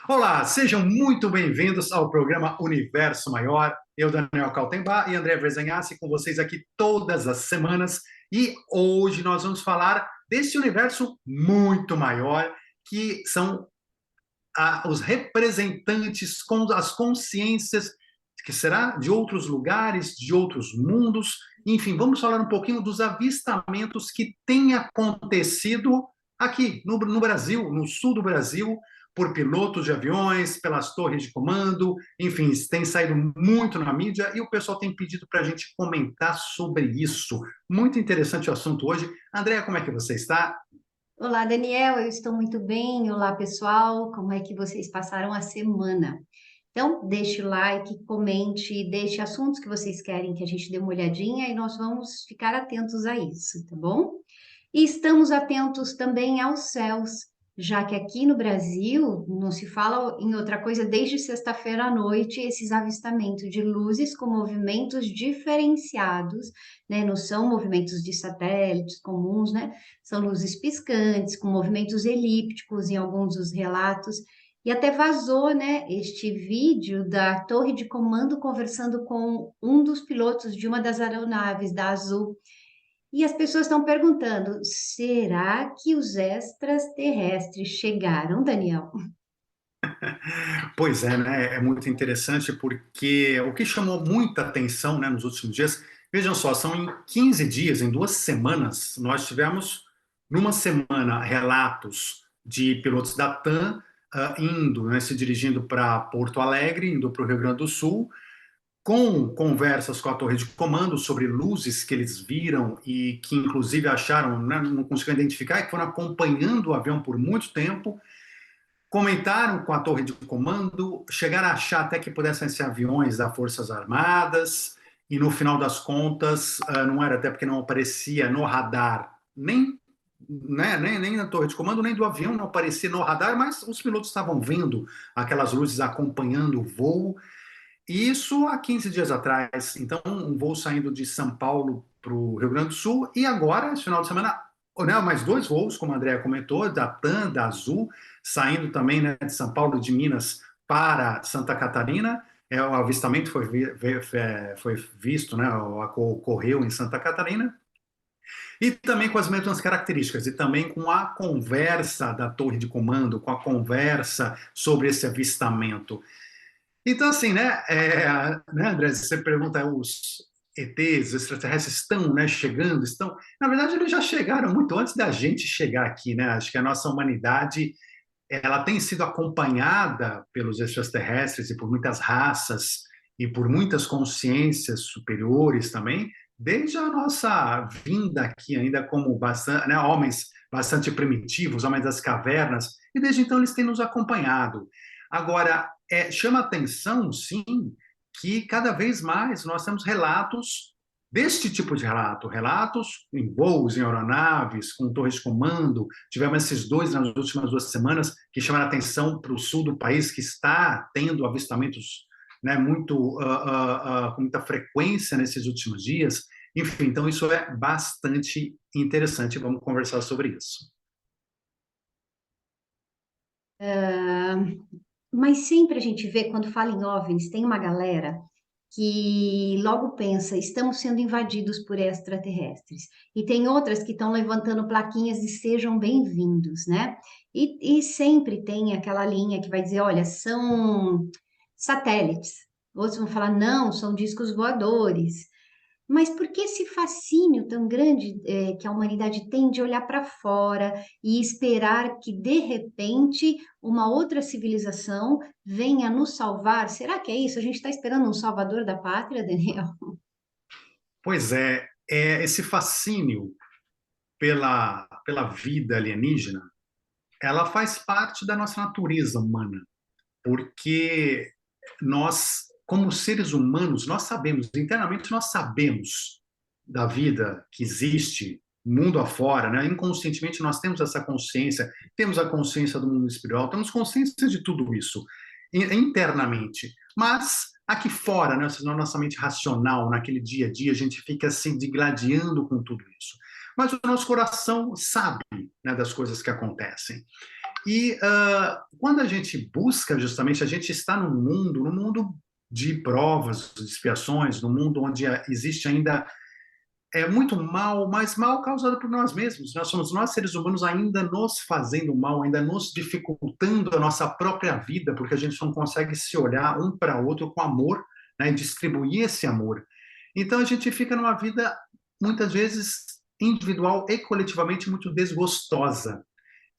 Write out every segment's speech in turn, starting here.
Olá, sejam muito bem-vindos ao programa Universo Maior. Eu, Daniel Kaltenbach e André Vrezenhasse, com vocês aqui todas as semanas. E hoje nós vamos falar desse universo muito maior, que são os representantes com as consciências, que será de outros lugares, de outros mundos. Enfim, vamos falar um pouquinho dos avistamentos que têm acontecido aqui no Brasil, no sul do Brasil, por pilotos de aviões, pelas torres de comando, enfim, tem saído muito na mídia e o pessoal tem pedido para a gente comentar sobre isso. Muito interessante o assunto hoje. Andréa, como é que você está? Olá, Daniel, eu estou muito bem. Olá, pessoal, como é que vocês passaram a semana? Então, deixe o like, comente, deixe assuntos que vocês querem que a gente dê uma olhadinha e nós vamos ficar atentos a isso, tá bom? E estamos atentos também aos céus, já que aqui no Brasil não se fala em outra coisa desde sexta-feira à noite, esses avistamentos de luzes com movimentos diferenciados, né? Não são movimentos de satélites comuns, né? São luzes piscantes, com movimentos elípticos em alguns dos relatos. E até vazou, né, este vídeo da torre de comando conversando com um dos pilotos de uma das aeronaves da Azul. E as pessoas estão perguntando: será que os extraterrestres chegaram, Daniel? Pois é, né? É muito interessante porque o que chamou muita atenção, né, nos últimos dias, vejam só, são em 15 dias, em 2 semanas, nós tivemos, numa semana, relatos de pilotos da TAM indo, né, se dirigindo para Porto Alegre, indo para o Rio Grande do Sul, com conversas com a torre de comando sobre luzes que eles viram e que, inclusive, acharam, né, não conseguiram identificar, e que foram acompanhando o avião por muito tempo. Comentaram com a torre de comando, chegaram a achar até que pudessem ser aviões das Forças Armadas, e no final das contas, não era, até porque não aparecia no radar, nem, né, nem na torre de comando, nem do avião não aparecia no radar, mas os pilotos estavam vendo aquelas luzes acompanhando o voo. E isso há 15 dias atrás. Então, um voo saindo de São Paulo para o Rio Grande do Sul, e agora, esse final de semana, né, mais 2 voos, como a Andrea comentou, da TAM, da Azul, saindo também, né, de São Paulo, de Minas, para Santa Catarina. O avistamento foi visto, né, ocorreu em Santa Catarina, e também com as mesmas características, e também com a conversa da torre de comando, com a conversa sobre esse avistamento. Então, assim, né, André, você pergunta, os ETs, os extraterrestres estão, né, chegando, estão... Na verdade, eles já chegaram muito antes da gente chegar aqui, né? Acho que a nossa humanidade, ela tem sido acompanhada pelos extraterrestres e por muitas raças e por muitas consciências superiores também, desde a nossa vinda aqui, ainda como bastante, né, homens bastante primitivos, homens das cavernas, e desde então eles têm nos acompanhado. Agora, chama atenção, sim, que cada vez mais nós temos relatos deste tipo de relato, relatos em voos, em aeronaves, com torres de comando. Tivemos esses dois nas últimas 2 semanas que chamaram a atenção para o sul do país, que está tendo avistamentos, né, com muita frequência nesses últimos dias. Enfim, então isso é bastante interessante. Vamos conversar sobre isso. Mas sempre a gente vê, quando fala em OVNIs, tem uma galera que logo pensa, estamos sendo invadidos por extraterrestres. E tem outras que estão levantando plaquinhas de sejam bem-vindos, né? E sempre tem aquela linha que vai dizer, olha, são satélites. Outros vão falar, não, são discos voadores. Mas por que esse fascínio tão grande que a humanidade tem de olhar para fora e esperar que, de repente, uma outra civilização venha nos salvar? Será que é isso? A gente está esperando um salvador da pátria, Daniel? Pois é esse fascínio pela vida alienígena, ela faz parte da nossa natureza humana, porque nós, como seres humanos, nós sabemos, internamente nós sabemos da vida que existe mundo afora, né? Inconscientemente nós temos essa consciência, temos a consciência do mundo espiritual, temos consciência de tudo isso internamente, mas aqui fora, né, na nossa mente racional, naquele dia a dia, a gente fica se digladiando com tudo isso. Mas o nosso coração sabe, né, das coisas que acontecem. E quando a gente busca, justamente, a gente está num mundo de provas, de expiações, num mundo onde existe ainda muito mal, mas mal causado por nós mesmos. Nós somos nós, seres humanos, ainda nos fazendo mal, ainda nos dificultando a nossa própria vida, porque a gente não consegue se olhar um para o outro com amor, né, e distribuir esse amor. Então a gente fica numa vida, muitas vezes, individual e coletivamente muito desgostosa.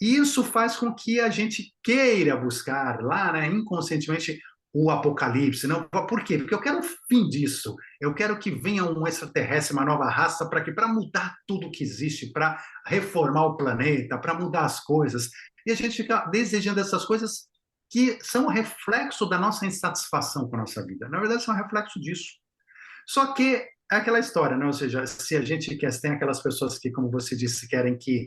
E isso faz com que a gente queira buscar lá, né, inconscientemente, o apocalipse. Não? Por quê? Porque eu quero o fim disso. Eu quero que venha um extraterrestre, uma nova raça, para mudar tudo que existe, para reformar o planeta, para mudar as coisas. E a gente fica desejando essas coisas que são reflexo da nossa insatisfação com a nossa vida. Na verdade, são reflexo disso. Só que é aquela história, né? Ou seja, se a gente quer, tem aquelas pessoas que, como você disse, querem que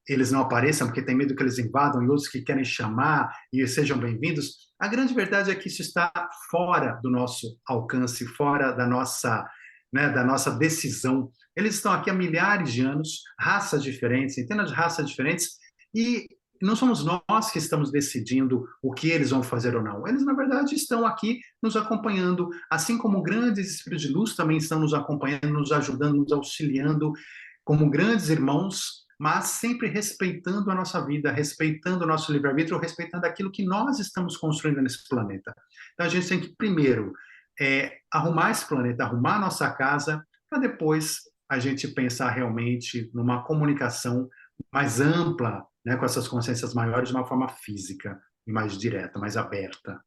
eles não apareçam porque tem medo que eles invadam, e outros que querem chamar e sejam bem-vindos. A grande verdade é que isso está fora do nosso alcance, fora da nossa, né, da nossa decisão. Eles estão aqui há milhares de anos, raças diferentes, centenas de raças diferentes, e não somos nós que estamos decidindo o que eles vão fazer ou não. Eles, na verdade, estão aqui nos acompanhando, assim como grandes espíritos de luz também estão nos acompanhando, nos ajudando, nos auxiliando, como grandes irmãos, mas sempre respeitando a nossa vida, respeitando o nosso livre-arbítrio, respeitando aquilo que nós estamos construindo nesse planeta. Então a gente tem que, primeiro, arrumar esse planeta, arrumar a nossa casa, para depois a gente pensar realmente numa comunicação mais ampla, né, com essas consciências maiores, de uma forma física e mais direta, mais aberta.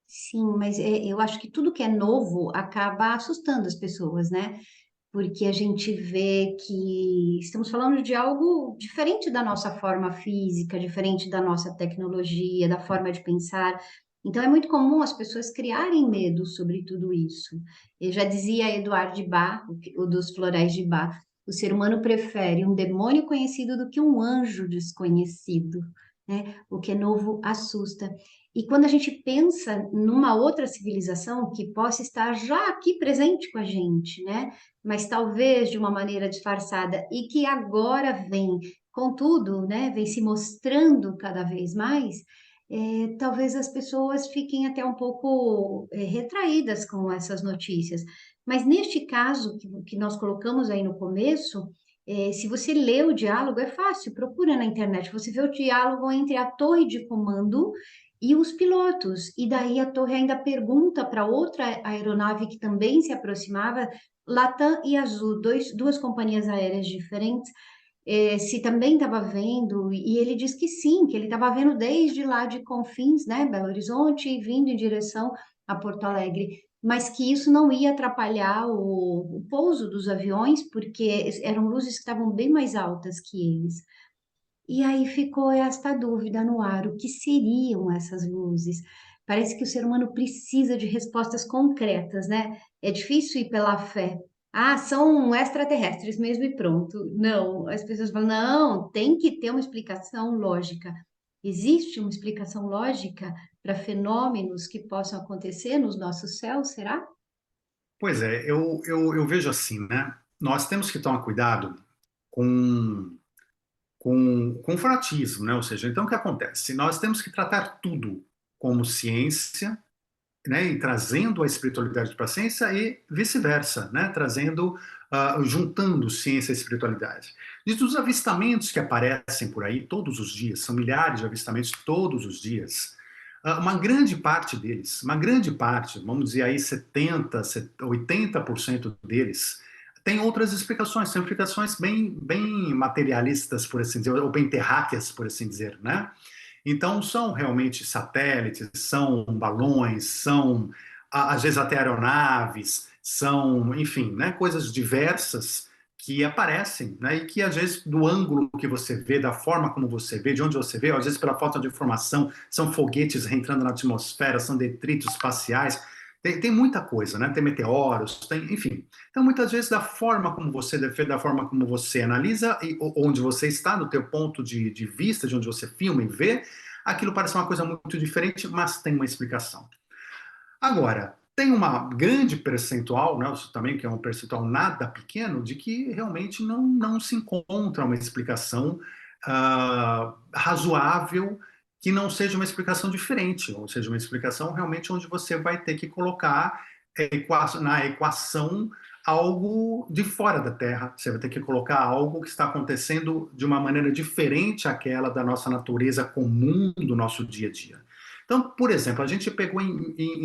Sim, mas eu acho que tudo que é novo acaba assustando as pessoas, né? Porque a gente vê que estamos falando de algo diferente da nossa forma física, diferente da nossa tecnologia, da forma de pensar. Então, é muito comum as pessoas criarem medo sobre tudo isso. Eu já dizia Eduardo de Bach, o dos florais de Bach, o ser humano prefere um demônio conhecido do que um anjo desconhecido, né? O que é novo assusta. E quando a gente pensa numa outra civilização que possa estar já aqui presente com a gente, né? Mas talvez de uma maneira disfarçada e que agora vem, contudo, né, vem se mostrando cada vez mais, talvez as pessoas fiquem até um pouco retraídas com essas notícias. Mas neste caso que nós colocamos aí no começo, se você lê o diálogo, é fácil, procura na internet, você vê o diálogo entre a torre de comando e os pilotos. E daí a torre ainda pergunta para outra aeronave que também se aproximava, Latam e Azul, duas companhias aéreas diferentes, se também estava vendo, e ele diz que sim, que ele estava vendo desde lá de Confins, né, Belo Horizonte, e vindo em direção a Porto Alegre, mas que isso não ia atrapalhar o pouso dos aviões, porque eram luzes que estavam bem mais altas que eles. E aí ficou esta dúvida no ar: o que seriam essas luzes? Parece que o ser humano precisa de respostas concretas, né? É difícil ir pela fé. Ah, são extraterrestres mesmo e pronto. Não, as pessoas falam, não, tem que ter uma explicação lógica. Existe uma explicação lógica para fenômenos que possam acontecer nos nossos céus, será? Pois é, eu vejo assim, né? Nós temos que tomar cuidado com, com o fanatismo, né? Ou seja, então o que acontece? Nós temos que tratar tudo como ciência, né, e trazendo a espiritualidade para a ciência e vice-versa, né, trazendo, juntando ciência e espiritualidade. E dos avistamentos que aparecem por aí todos os dias, são milhares de avistamentos todos os dias, uma grande parte deles, uma grande parte, vamos dizer aí 70, 80% deles, tem outras explicações, são explicações bem materialistas, por assim dizer, ou bem terráqueas, por assim dizer, né? Então, são realmente satélites, são balões, são às vezes até aeronaves, são, enfim, né, coisas diversas que aparecem, né, e que às vezes do ângulo que você vê, da forma como você vê, de onde você vê, às vezes pela falta de informação, são foguetes reentrando na atmosfera, são detritos espaciais, tem muita coisa, né? Tem meteoros, tem, enfim. Então, muitas vezes, da forma como você defende, da forma como você analisa, e onde você está, no teu ponto de vista, de onde você filma e vê, aquilo parece uma coisa muito diferente, mas tem uma explicação. Agora, tem uma grande percentual, né, isso também que é um percentual nada pequeno, de que realmente não se encontra uma explicação razoável que não seja uma explicação diferente, ou seja, uma explicação realmente onde você vai ter que colocar na equação algo de fora da Terra, você vai ter que colocar algo que está acontecendo de uma maneira diferente àquela da nossa natureza comum do nosso dia a dia. Então, por exemplo, a gente pegou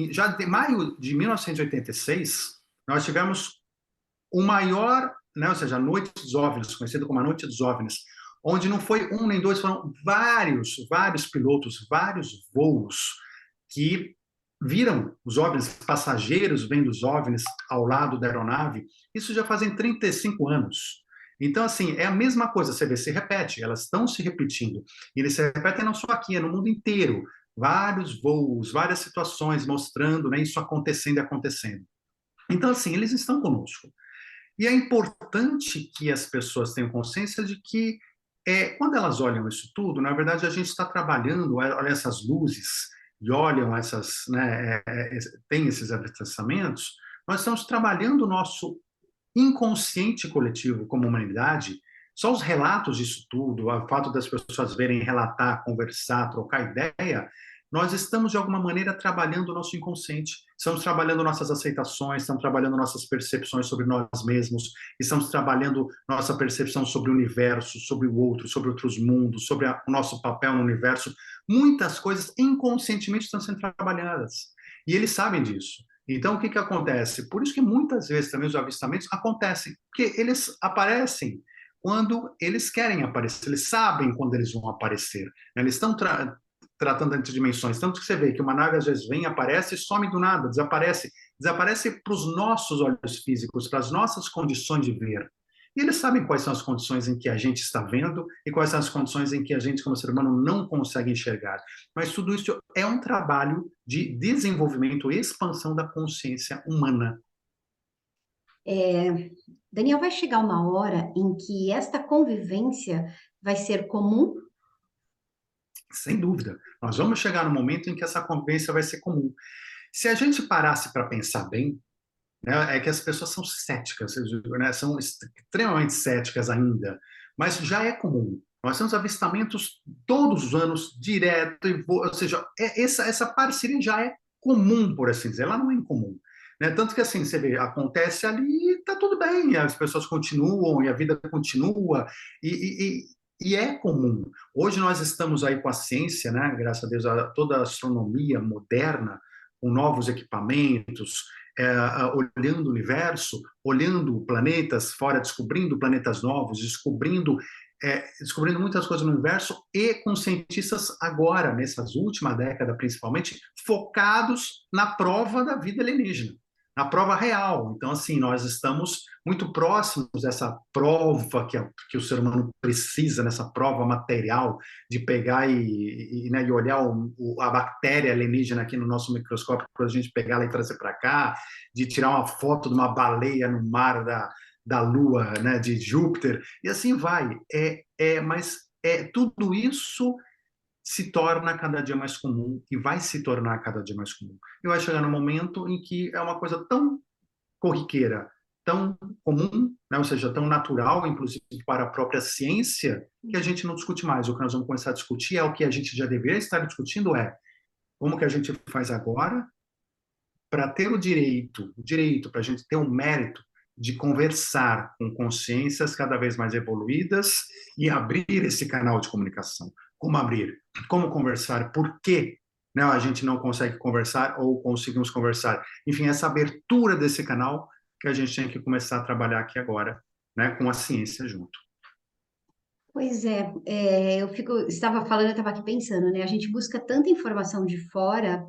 já de maio de 1986, nós tivemos o maior, né, ou seja, a Noite dos OVNIs, conhecido como a Noite dos OVNIs, onde não foi um nem dois, foram vários pilotos, vários voos que viram os OVNIs, passageiros vendo os OVNIs ao lado da aeronave. Isso já fazem 35 anos. Então, assim, é a mesma coisa, você vê, se repete, elas estão se repetindo. E eles se repetem não só aqui, é no mundo inteiro. Vários voos, várias situações mostrando, né, isso acontecendo e acontecendo. Então, assim, eles estão conosco. E é importante que as pessoas tenham consciência de que, quando elas olham isso tudo, na verdade, a gente está trabalhando, olha essas luzes, e olham essas, né, tem esses avistamentos, nós estamos trabalhando o nosso inconsciente coletivo como humanidade. Só os relatos disso tudo, o fato das pessoas verem, relatar, conversar, trocar ideia, nós estamos de alguma maneira trabalhando o nosso inconsciente, estamos trabalhando nossas aceitações, estamos trabalhando nossas percepções sobre nós mesmos, estamos trabalhando nossa percepção sobre o universo, sobre o outro, sobre outros mundos, sobre o nosso papel no universo. Muitas coisas inconscientemente estão sendo trabalhadas. E eles sabem disso. Então, o que acontece? Por isso que muitas vezes também os avistamentos acontecem, porque eles aparecem quando eles querem aparecer, eles sabem quando eles vão aparecer. Eles estão tratando entre dimensões. Tanto que você vê que uma nave às vezes vem, aparece e some do nada, desaparece. Desaparece para os nossos olhos físicos, para as nossas condições de ver. E eles sabem quais são as condições em que a gente está vendo e quais são as condições em que a gente, como ser humano, não consegue enxergar. Mas tudo isso é um trabalho de desenvolvimento e expansão da consciência humana. Daniel, vai chegar uma hora em que esta convivência vai ser comum? Sem dúvida. Nós vamos chegar no momento em que essa convivência vai ser comum. Se a gente parasse para pensar bem, né, é que as pessoas são céticas, né, são extremamente céticas ainda, mas já é comum. Nós temos avistamentos todos os anos, direto, ou seja, essa parceria já é comum, por assim dizer, ela não é incomum. Né? Tanto que assim, você vê, acontece ali e está tudo bem, as pessoas continuam e a vida continua, e é comum. Hoje nós estamos aí com a ciência, né, graças a Deus, toda a astronomia moderna, com novos equipamentos, olhando o universo, olhando planetas fora, descobrindo planetas novos, descobrindo muitas coisas no universo, e com cientistas agora, nessas últimas décadas principalmente, focados na prova da vida alienígena, na prova real. Então, assim, nós estamos muito próximos dessa prova que o ser humano precisa, nessa prova material, de pegar né, e olhar a bactéria alienígena aqui no nosso microscópio, para a gente pegar ela e trazer para cá, de tirar uma foto de uma baleia no mar da Lua, né, de Júpiter, e assim vai. Mas tudo isso se torna cada dia mais comum e vai se tornar cada dia mais comum. E vai chegar no momento em que é uma coisa tão corriqueira, tão comum, né? Ou seja, tão natural, inclusive para a própria ciência, que a gente não discute mais. O que nós vamos começar a discutir é o que a gente já deveria estar discutindo, como que a gente faz agora para ter o direito para a gente ter o mérito de conversar com consciências cada vez mais evoluídas e abrir esse canal de comunicação. Como abrir? Como conversar? Por que, né, a gente não consegue conversar ou conseguimos conversar? Enfim, essa abertura desse canal que a gente tem que começar a trabalhar aqui agora, né, com a ciência junto. Pois estava falando, eu estava aqui pensando, né? A gente busca tanta informação de fora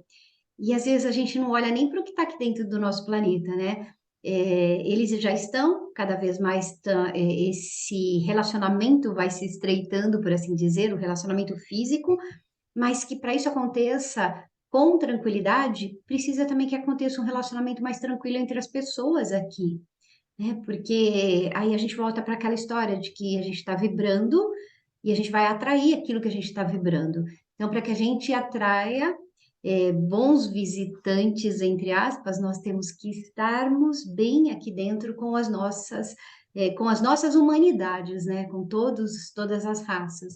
e às vezes a gente não olha nem para o que está aqui dentro do nosso planeta, né? Eles já estão cada vez mais, esse relacionamento vai se estreitando, por assim dizer, o relacionamento físico, mas que para isso aconteça com tranquilidade, precisa também que aconteça um relacionamento mais tranquilo entre as pessoas aqui, né? Porque aí a gente volta para aquela história de que a gente está vibrando e a gente vai atrair aquilo que a gente está vibrando. Então, para que a gente atraia bons visitantes, entre aspas, nós temos que estarmos bem aqui dentro com as nossas humanidades, né? Com todas as raças.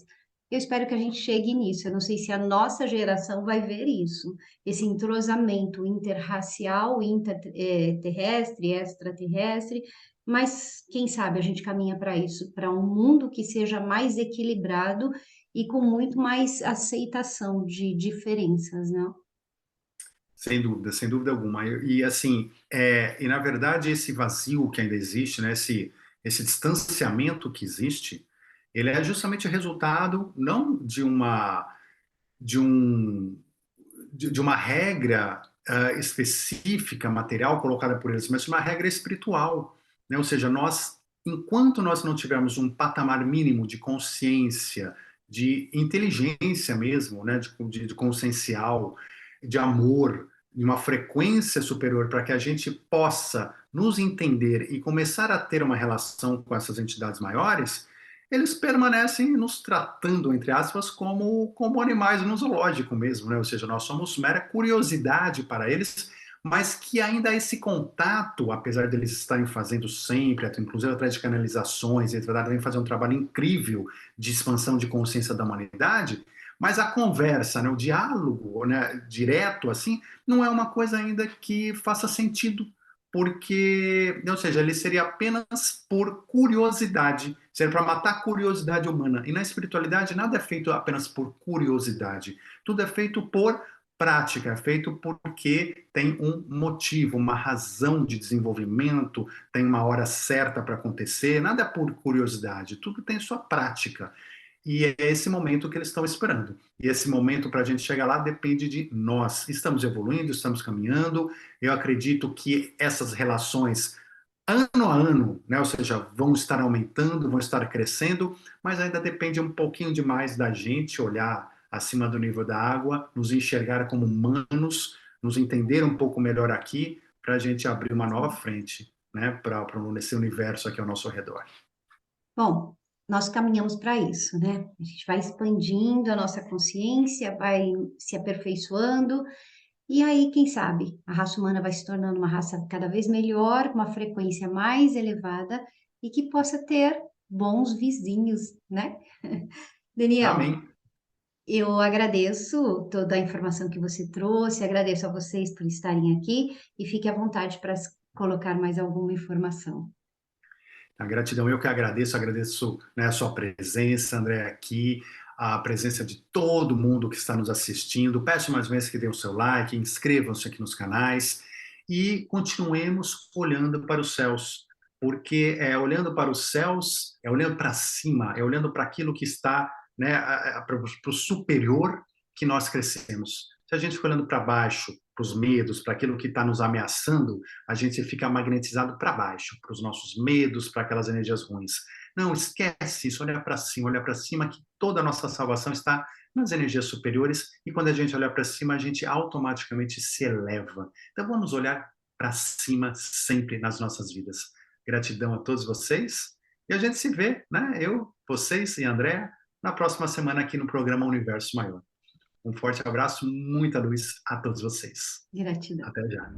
Eu espero que a gente chegue nisso. Eu não sei se a nossa geração vai ver isso, esse entrosamento interracial, interterrestre, extraterrestre, mas quem sabe a gente caminha para isso, para um mundo que seja mais equilibrado e com muito mais aceitação de diferenças, né? Sem dúvida alguma. E assim, e na verdade esse vazio que ainda existe, né, esse distanciamento que existe, ele é justamente resultado não de um de uma regra específica, material colocada por eles, mas de uma regra espiritual, né? Ou seja, enquanto nós não tivermos um patamar mínimo de consciência, de inteligência mesmo, né, de consciencial, de amor, de uma frequência superior para que a gente possa nos entender e começar a ter uma relação com essas entidades maiores, eles permanecem nos tratando, entre aspas, como animais no zoológico mesmo, né? Ou seja, nós somos mera curiosidade para eles, mas que ainda esse contato, apesar deles estarem fazendo sempre, inclusive através de canalizações, eles devem fazer um trabalho incrível de expansão de consciência da humanidade, mas a conversa, né, o diálogo, né, direto assim, não é uma coisa ainda que faça sentido, porque, ou seja, ele seria apenas por curiosidade, seria para matar a curiosidade humana. E na espiritualidade nada é feito apenas por curiosidade, tudo é feito por prática, é feito porque tem um motivo, uma razão de desenvolvimento, tem uma hora certa para acontecer, nada é por curiosidade, tudo tem sua prática. E é esse momento que eles estão esperando. E esse momento para a gente chegar lá depende de nós. Estamos evoluindo, estamos caminhando. Eu acredito que essas relações, ano a ano, né, ou seja, vão estar aumentando, vão estar crescendo, mas ainda depende um pouquinho demais da gente olhar acima do nível da água, nos enxergar como humanos, nos entender um pouco melhor aqui, para a gente abrir uma nova frente, né, para esse universo aqui ao nosso redor. Bom, nós caminhamos para isso, né? A gente vai expandindo a nossa consciência, vai se aperfeiçoando, e aí, quem sabe, a raça humana vai se tornando uma raça cada vez melhor, com uma frequência mais elevada e que possa ter bons vizinhos, né? Daniel, Amém. eu agradeço toda a informação que você trouxe, agradeço a vocês por estarem aqui e fique à vontade para colocar mais alguma informação. A gratidão, eu que agradeço, né, a sua presença, André, aqui, a presença de todo mundo que está nos assistindo. Peço mais uma vez que dê o seu like, inscrevam-se aqui nos canais e continuemos olhando para os céus, porque olhando para os céus, é olhando para cima, é olhando para aquilo que está, né, para o superior que nós crescemos. Se a gente fica olhando para baixo, para os medos, para aquilo que está nos ameaçando, a gente fica magnetizado para baixo, para os nossos medos, para aquelas energias ruins. Não, esquece isso, olha para cima que toda a nossa salvação está nas energias superiores e quando a gente olha para cima, a gente automaticamente se eleva. Então vamos olhar para cima sempre nas nossas vidas. Gratidão a todos vocês e a gente se vê, né? Eu, vocês e André, na próxima semana aqui no programa Universo Maior. Um forte abraço, muita luz a todos vocês. Gratidão. Até já.